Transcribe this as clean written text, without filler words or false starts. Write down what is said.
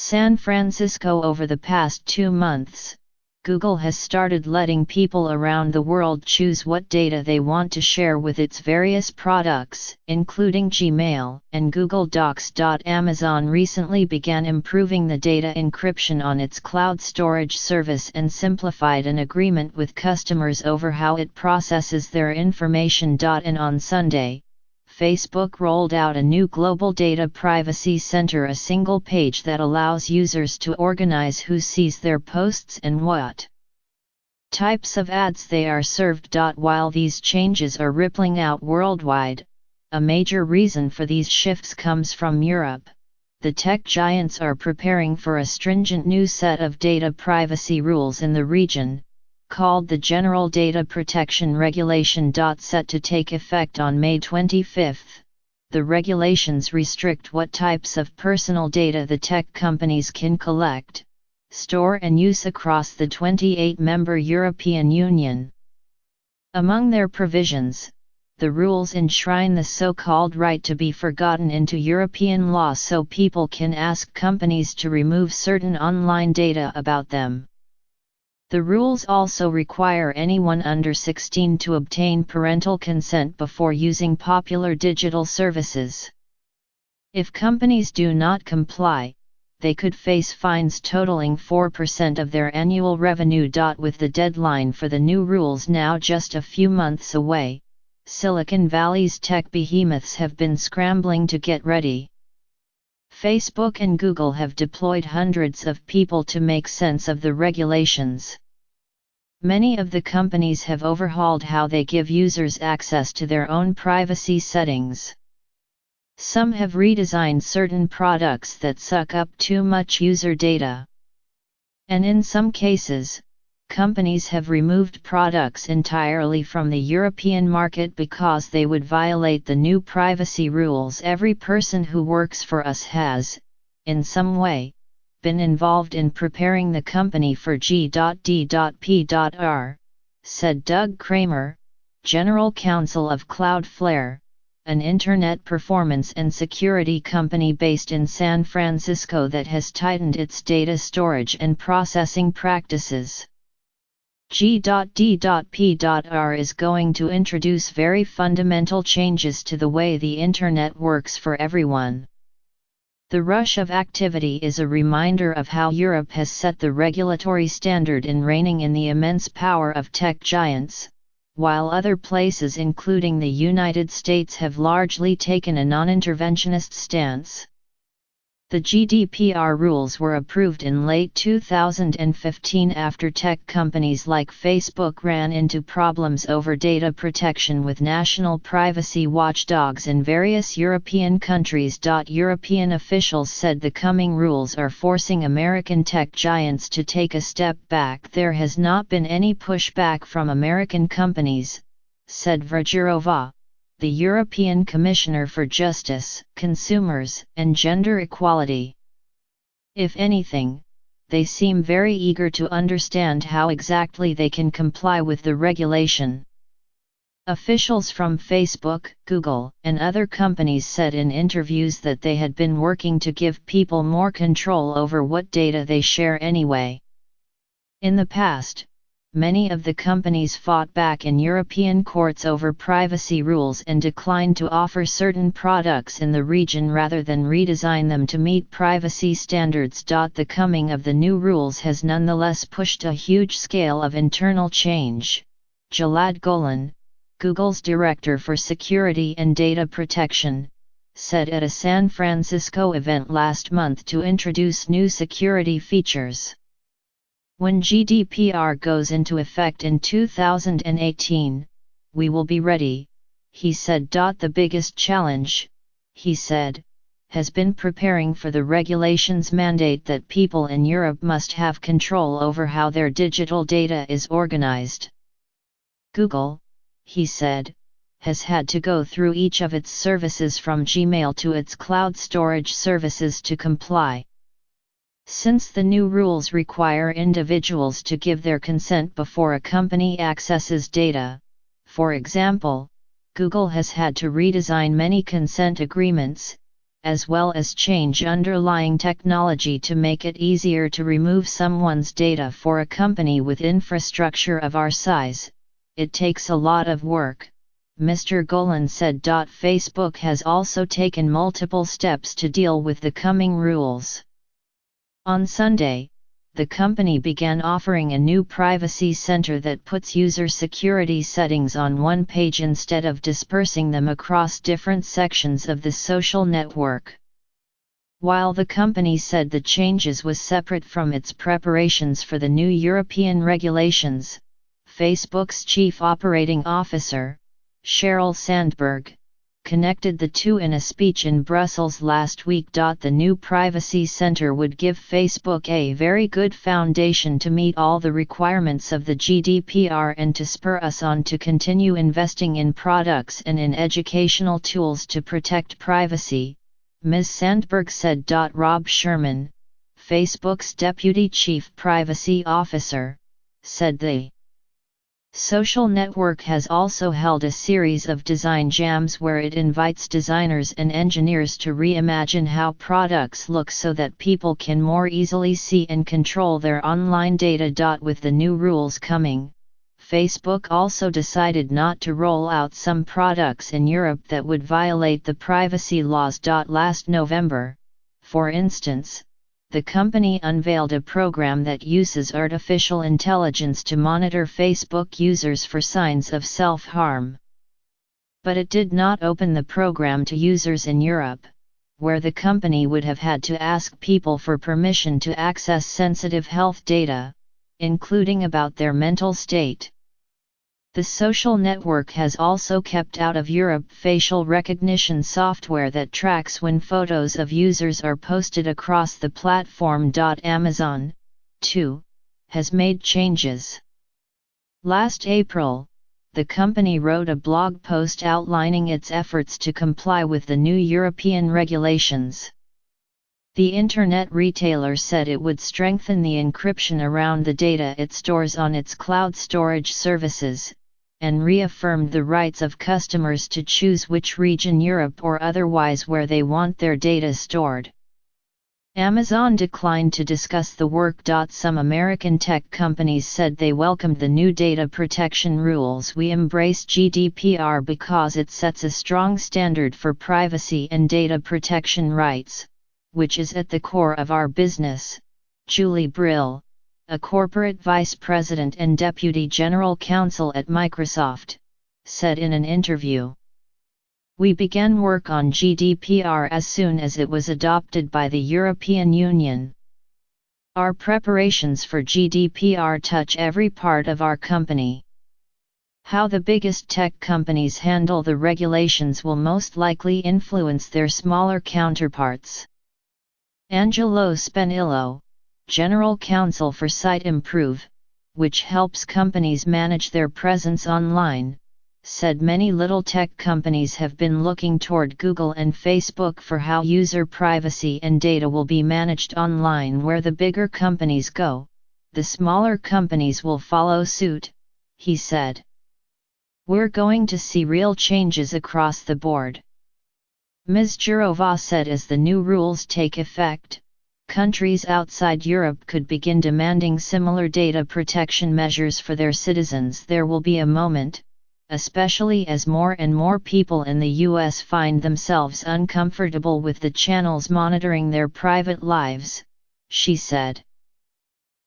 San Francisco. Over the past 2 months, Google has started letting people around the world choose what data they want to share with its various products, including Gmail and Google Docs. Amazon recently began improving the data encryption on its cloud storage service and simplified an agreement with customers over how it processes their information. And on Sunday, Facebook rolled out a new global data privacy center, a single page that allows users to organize who sees their posts and what types of ads they are served. While these changes are rippling out worldwide, a major reason for these shifts comes from Europe. The tech giants are preparing for a stringent new set of data privacy rules in the region, called the General Data Protection Regulation. Set to take effect on May 25, the regulations restrict what types of personal data the tech companies can collect, store and use across the 28-member European Union. Among their provisions, the rules enshrine the so-called right to be forgotten into European law so people can ask companies to remove certain online data about them. The rules also require anyone under 16 to obtain parental consent before using popular digital services. If companies do not comply, they could face fines totaling 4% of their annual revenue. With the deadline for the new rules now just a few months away, Silicon Valley's tech behemoths have been scrambling to get ready. Facebook and Google have deployed hundreds of people to make sense of the regulations. Many of the companies have overhauled how they give users access to their own privacy settings. Some have redesigned certain products that suck up too much user data. And in some cases, companies have removed products entirely from the European market because they would violate the new privacy rules. Every person who works for us has, in some way, been involved in preparing the company for G.D.P.R, said Doug Kramer, General Counsel of Cloudflare, an internet performance and security company based in San Francisco that has tightened its data storage and processing practices. G.D.P.R is going to introduce very fundamental changes to the way the Internet works for everyone. The rush of activity is a reminder of how Europe has set the regulatory standard in reining in the immense power of tech giants, while other places including the United States have largely taken a non-interventionist stance. The GDPR rules were approved in late 2015 after tech companies like Facebook ran into problems over data protection with national privacy watchdogs in various European countries. European officials said the coming rules are forcing American tech giants to take a step back. There has not been any pushback from American companies, said Vergirova, the European Commissioner for Justice, Consumers, and Gender Equality. If anything, they seem very eager to understand how exactly they can comply with the regulation. Officials from Facebook, Google, and other companies said in interviews that they had been working to give people more control over what data they share anyway. In the past, many of the companies fought back in European courts over privacy rules and declined to offer certain products in the region rather than redesign them to meet privacy standards. The coming of the new rules has nonetheless pushed a huge scale of internal change. Gilad Golan, Google's Director for Security and Data Protection, said at a San Francisco event last month to introduce new security features. When GDPR goes into effect in 2018, we will be ready, he said. The biggest challenge, he said, has been preparing for the regulations mandate that people in Europe must have control over how their digital data is organized. Google, he said, has had to go through each of its services from Gmail to its cloud storage services to comply. Since the new rules require individuals to give their consent before a company accesses data, for example, Google has had to redesign many consent agreements, as well as change underlying technology to make it easier to remove someone's data. For a company with infrastructure of our size, it takes a lot of work, Mr. Golan said. Facebook has also taken multiple steps to deal with the coming rules. On Sunday, the company began offering a new privacy center that puts user security settings on one page instead of dispersing them across different sections of the social network. While the company said the changes was separate from its preparations for the new European regulations, Facebook's chief operating officer, Sheryl Sandberg, connected the two in a speech in Brussels last week. The new privacy center would give Facebook a very good foundation to meet all the requirements of the GDPR and to spur us on to continue investing in products and in educational tools to protect privacy, Ms. Sandberg said. Rob Sherman, Facebook's deputy chief privacy officer, said the social network has also held a series of design jams where it invites designers and engineers to reimagine how products look so that people can more easily see and control their online data. With the new rules coming, Facebook also decided not to roll out some products in Europe that would violate the privacy laws. Last November, for instance, the company unveiled a program that uses artificial intelligence to monitor Facebook users for signs of self-harm. But it did not open the program to users in Europe, where the company would have had to ask people for permission to access sensitive health data, including about their mental state. The social network has also kept out of Europe facial recognition software that tracks when photos of users are posted across the platform. Amazon, too, has made changes. Last April, the company wrote a blog post outlining its efforts to comply with the new European regulations. The internet retailer said it would strengthen the encryption around the data it stores on its cloud storage services, and reaffirmed the rights of customers to choose which region, Europe or otherwise, where they want their data stored. Amazon declined to discuss the work. Some American tech companies said they welcomed the new data protection rules. We embrace GDPR because it sets a strong standard for privacy and data protection rights, which is at the core of our business, Julie Brill, a corporate vice president and deputy general counsel at Microsoft, said in an interview. We began work on GDPR as soon as it was adopted by the European Union. Our preparations for GDPR touch every part of our company. How the biggest tech companies handle the regulations will most likely influence their smaller counterparts. Angelo Spinillo, General Counsel for Site Improve, which helps companies manage their presence online, said many little tech companies have been looking toward Google and Facebook for how user privacy and data will be managed online. Where the bigger companies go, the smaller companies will follow suit, he said. We're going to see real changes across the board. Ms. Jourova said as the new rules take effect, countries outside Europe could begin demanding similar data protection measures for their citizens. There will be a moment, especially as more and more people in the US find themselves uncomfortable with the channels monitoring their private lives, she said.